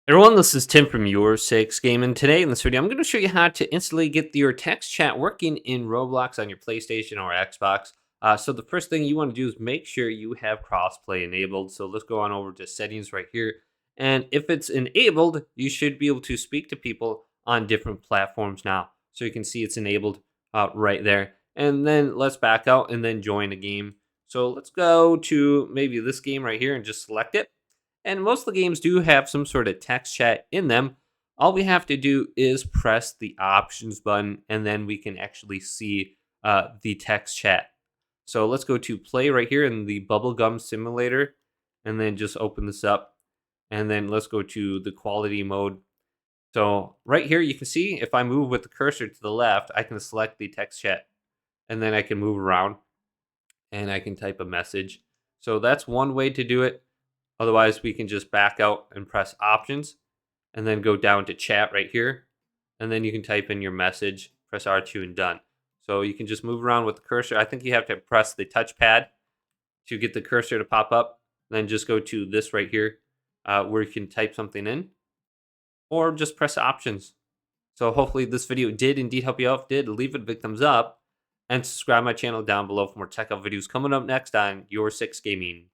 Everyone, this is Tim from YourSixGaming. Today in this video, I'm going to show you how to instantly get your text chat working in Roblox on your PlayStation or Xbox. So the first thing you want to do is make sure you have crossplay enabled. So let's go on over to settings right here. And if it's enabled, you should be able to speak to people on different platforms now. So you can see it's enabled right there. And then let's back out and then join a game. So let's go to maybe this game right here and just select it. And most of the games do have some sort of text chat in them. All we have to do is press the options button, and then we can actually see the text chat. So let's go to play right here in the bubblegum simulator, and then just open this up. And then let's go to the quality mode. So right here, you can see if I move with the cursor to the left, I can select the text chat, and then I can move around, and I can type a message. So that's one way to do it. Otherwise, we can just back out and press options and then go down to chat right here. And then you can type in your message, press R2 and done. So you can just move around with the cursor. I think you have to press the touchpad to get the cursor to pop up. Then just go to this right here where you can type something in or just press options. So hopefully this video did indeed help you out. If it did, leave it a big thumbs up and subscribe my channel down below for more tech out videos coming up next on YourSixGaming.